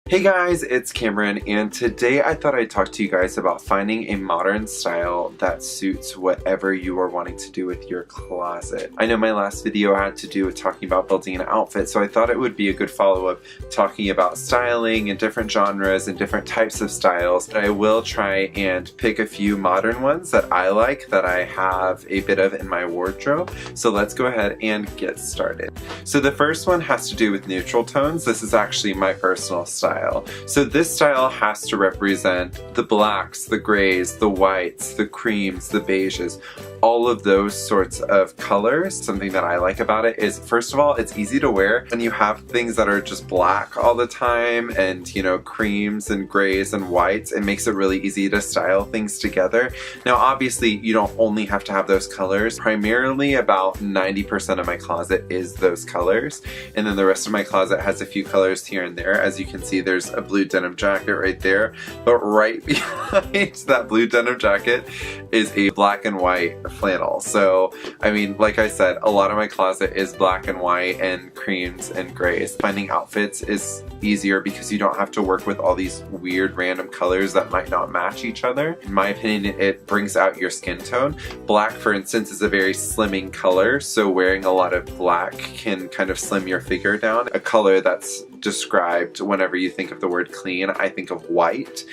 Hey guys, it's Cameron, and today I thought I'd talk to you guys about finding a modern style that suits whatever you are wanting to do with your closet. I know my last video had to do with talking about building an outfit, so I thought it would be a good follow-up talking about styling and different genres and different types of styles. But I will try and pick a few modern ones that I like, that I have a bit of in my wardrobe. So let's go ahead and get started. So the first one has to do with neutral tones. This is actually my personal style. So this style has to represent the blacks, the grays, the whites, the creams, the beiges, all of those sorts of colors. Something that I like about it is, first of all, it's easy to wear. When you have things that are just black all the time and, you know, creams and grays and whites, it makes it really easy to style things together. Now, obviously, you don't only have to have those colors. Primarily about 90% of my closet is those colors. And then the rest of my closet has a few colors here and there. As you can see, there's a blue denim jacket right there. But right behind that blue denim jacket is a black and white flannel. So, I mean, like I said, a lot of my closet is black and white and creams and grays. Finding outfits is easier because you don't have to work with all these weird random colors that might not match each other. In my opinion, it brings out your skin tone. Black, for instance, is a very slimming color, so wearing a lot of black can kind of slim your figure down. A color that's described whenever you think of the word clean, I think of white.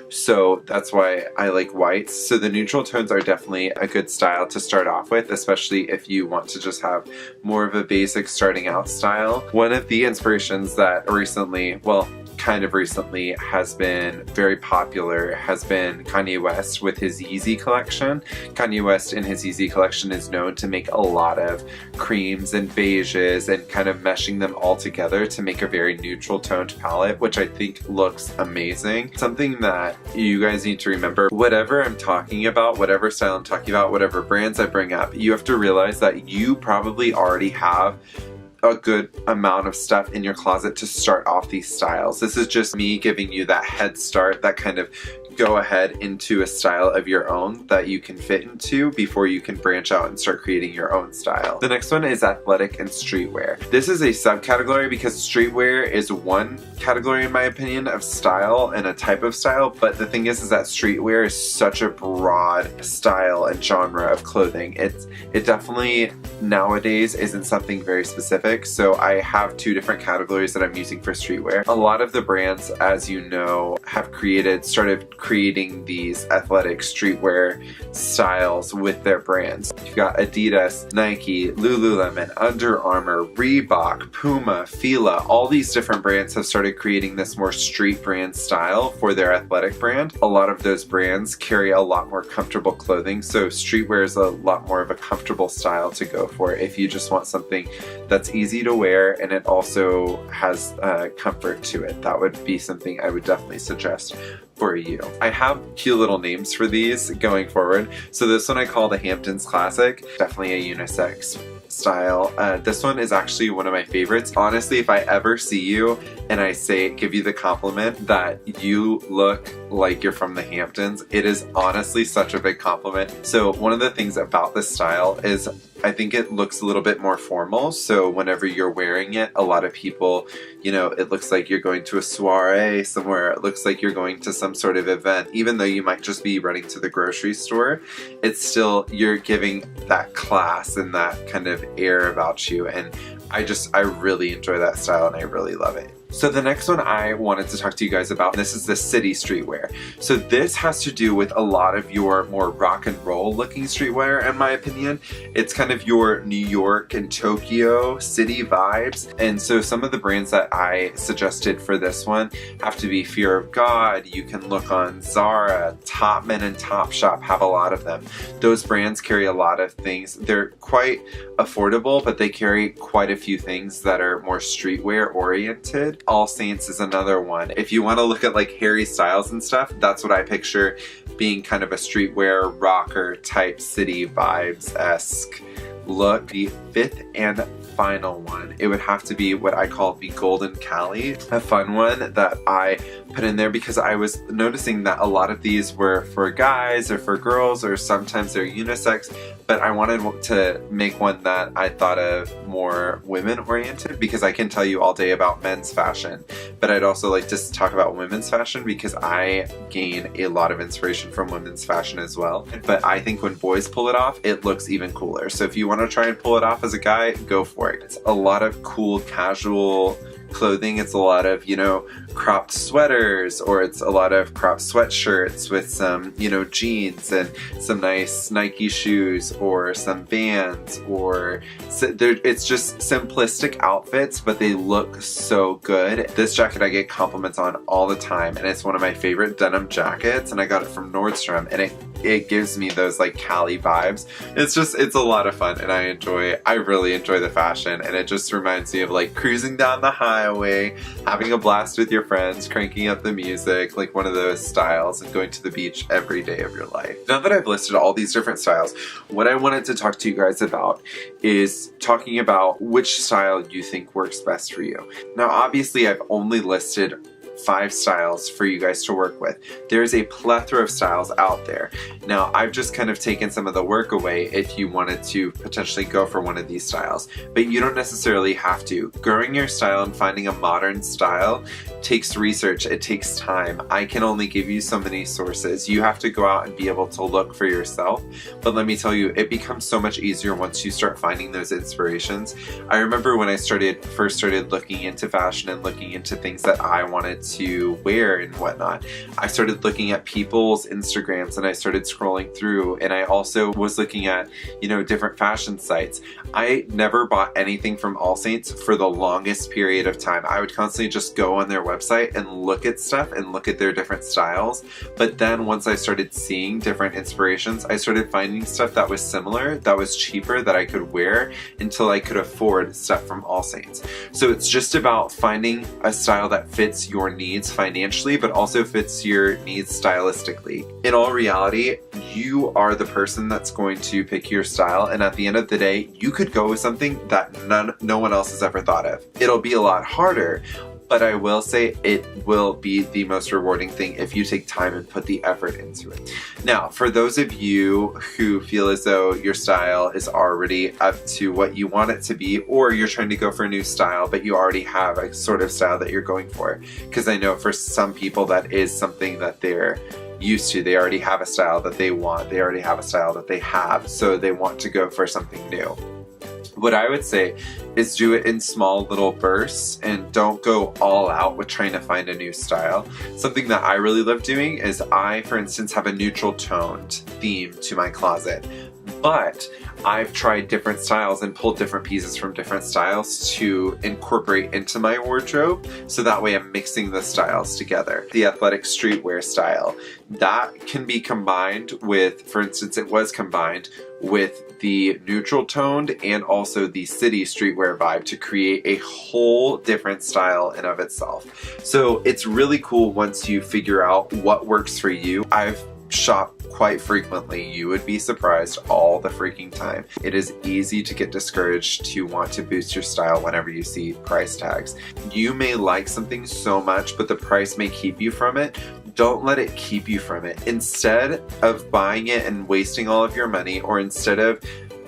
So that's why I like whites. So the neutral tones are definitely a good style to start off with, especially if you want to just have more of a basic starting out style. One of the inspirations that recently, well, kind of recently has been very popular has been Kanye West with his Yeezy collection. Kanye West in his Yeezy collection is known to make a lot of creams and beiges and kind of meshing them all together to make a very neutral toned palette, which I think looks amazing. Something that you guys need to remember, whatever I'm talking about, whatever style I'm talking about, whatever brands I bring up, you have to realize that you probably already have a good amount of stuff in your closet to start off these styles. This is just me giving you that head start, that kind of go ahead into a style of your own that you can fit into before you can branch out and start creating your own style. The next one is athletic and streetwear. This is a subcategory because streetwear is one category in my opinion of style and a type of style, but the thing is that streetwear is such a broad style and genre of clothing. It definitely nowadays isn't something very specific, so I have two different categories that I'm using for streetwear. A lot of the brands, as you know, have started creating these athletic streetwear styles with their brands. You've got Adidas, Nike, Lululemon, Under Armour, Reebok, Puma, Fila. All these different brands have started creating this more street brand style for their athletic brand. A lot of those brands carry a lot more comfortable clothing, so streetwear is a lot more of a comfortable style to go for if you just want something that's easy to wear and it also has comfort to it. That would be something I would definitely suggest for you. I have cute little names for these going forward. So this one I call the Hamptons Classic. Definitely a unisex style. This one is actually one of my favorites. Honestly, if I ever see you and I give you the compliment that you look like you're from the Hamptons, it is honestly such a big compliment. So one of the things about this style is I think it looks a little bit more formal, so whenever you're wearing it, a lot of people, you know, it looks like you're going to a soiree somewhere, it looks like you're going to some sort of event, even though you might just be running to the grocery store, it's still, you're giving that class and that kind of air about you, and I really enjoy that style and I really love it. So the next one I wanted to talk to you guys about, this is the city streetwear. So this has to do with a lot of your more rock and roll looking streetwear in my opinion. It's kind of your New York and Tokyo city vibes. And so some of the brands that I suggested for this one have to be Fear of God. You can look on Zara, Topman and Topshop have a lot of them. Those brands carry a lot of things. They're quite affordable, but they carry quite a few things that are more streetwear oriented. All Saints is another one. If you want to look at like Harry Styles and stuff, that's what I picture being kind of a streetwear rocker type city vibes-esque look, the fifth and final one, it would have to be what I call the Golden Cali, a fun one that I put in there because I was noticing that a lot of these were for guys or for girls, or sometimes they're unisex, but I wanted to make one that I thought of more women oriented because I can tell you all day about men's fashion, but I'd also like to talk about women's fashion because I gain a lot of inspiration from women's fashion as well. But I think when boys pull it off, it looks even cooler. So if you want to try and pull it off as a guy, go for it. It's a lot of cool casual clothing. It's a lot of, you know, cropped sweaters, or it's a lot of cropped sweatshirts with some, you know, jeans and some nice Nike shoes or some Vans, or it's just simplistic outfits, but they look so good. This jacket I get compliments on all the time, and it's one of my favorite denim jackets, and I got it from Nordstrom, and it gives me those like Cali vibes. It's a lot of fun, and I really enjoy the fashion, and it just reminds me of like cruising down the highway, having a blast with your friends, cranking up the music, like one of those styles, and going to the beach every day of your life. Now that I've listed all these different styles, what I wanted to talk to you guys about is talking about which style you think works best for you. Now obviously I've only listed 5 styles for you guys to work with. There's a plethora of styles out there. Now, I've just kind of taken some of the work away if you wanted to potentially go for one of these styles, but you don't necessarily have to. Growing your style and finding a modern style takes research, it takes time. I can only give you so many sources. You have to go out and be able to look for yourself, but let me tell you, it becomes so much easier once you start finding those inspirations. I remember when I first started looking into fashion and looking into things that I wanted to wear and whatnot, I started looking at people's Instagrams, and I started scrolling through, and I also was looking at, you know, different fashion sites. I never bought anything from All Saints for the longest period of time. I would constantly just go on their website and look at stuff and look at their different styles, but then once I started seeing different inspirations, I started finding stuff that was similar, that was cheaper, that I could wear until I could afford stuff from All Saints. So it's just about finding a style that fits your needs financially, but also fits your needs stylistically. In all reality, you are the person that's going to pick your style, and at the end of the day, you could go with something that no one else has ever thought of. It'll be a lot harder, but I will say it will be the most rewarding thing if you take time and put the effort into it. Now, for those of you who feel as though your style is already up to what you want it to be, or you're trying to go for a new style, but you already have a sort of style that you're going for, because I know for some people that is something that they're used to. They already have a style that they want. They already have a style that they have, so they want to go for something new. What I would say is do it in small little bursts and don't go all out with trying to find a new style. Something that I really love doing is I, for instance, have a neutral toned theme to my closet, but I've tried different styles and pulled different pieces from different styles to incorporate into my wardrobe, so that way I'm mixing the styles together. The athletic streetwear style, that can be combined with, for instance, it was combined with the neutral toned and also the city streetwear vibe to create a whole different style in of itself. So it's really cool once you figure out what works for you. I've shopped quite frequently. You would be surprised all the freaking time. It is easy to get discouraged to want to boost your style whenever you see price tags. You may like something so much, but the price may keep you from it. Don't let it keep you from it. Instead of buying it and wasting all of your money, or instead of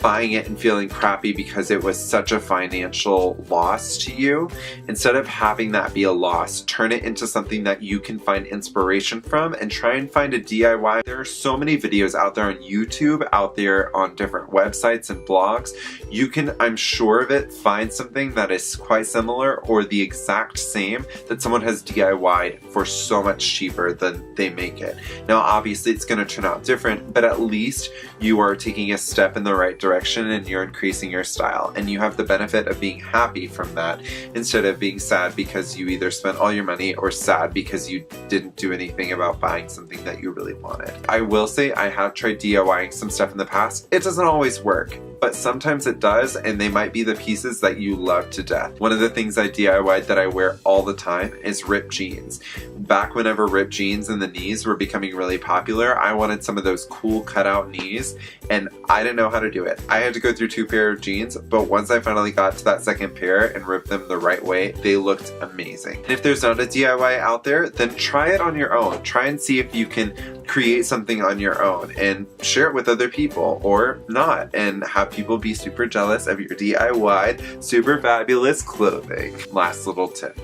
buying it and feeling crappy because it was such a financial loss to you, instead of having that be a loss, turn it into something that you can find inspiration from and try and find a DIY. There are so many videos out there on YouTube, out there on different websites and blogs. You can, I'm sure of it, find something that is quite similar or the exact same that someone has DIY'd for so much cheaper than they make it. Now obviously it's going to turn out different, but at least you are taking a step in the right direction and you're increasing your style, and you have the benefit of being happy from that instead of being sad because you either spent all your money or sad because you didn't do anything about buying something that you really wanted. I will say I have tried DIYing some stuff in the past. It doesn't always work. but sometimes it does, and they might be the pieces that you love to death. One of the things I DIY'd that I wear all the time is ripped jeans. Back whenever ripped jeans in the knees were becoming really popular, I wanted some of those cool cutout knees, and I didn't know how to do it. I had to go through 2 pairs of jeans, but once I finally got to that second pair and ripped them the right way, they looked amazing. And if there's not a DIY out there, then try it on your own. Try and see if you can create something on your own and share it with other people, or not, and have people be super jealous of your DIY super fabulous clothing. Last little tip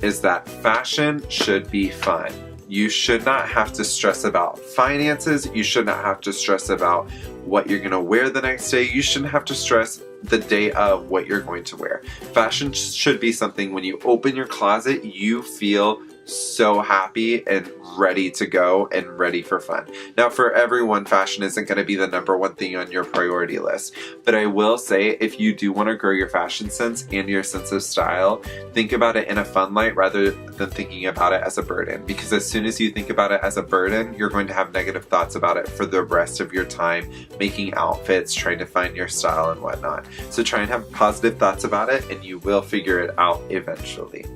is that fashion should be fun. You should not have to stress about finances. You should not have to stress about what you're gonna wear the next day. You shouldn't have to stress the day of what you're going to wear. Fashion should be something when you open your closet, you feel so happy and ready to go and ready for fun. Now, for everyone, fashion isn't going to be the #1 thing on your priority list, but I will say if you do want to grow your fashion sense and your sense of style, think about it in a fun light rather than thinking about it as a burden, because as soon as you think about it as a burden, you're going to have negative thoughts about it for the rest of your time making outfits, trying to find your style and whatnot. So try and have positive thoughts about it, and you will figure it out eventually.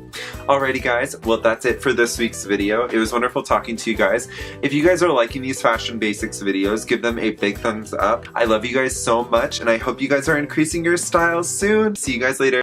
Alrighty guys, well that's it for this week's video. It was wonderful talking to you guys. If you guys are liking these fashion basics videos, give them a big thumbs up. I love you guys so much, and I hope you guys are increasing your styles soon. See you guys later.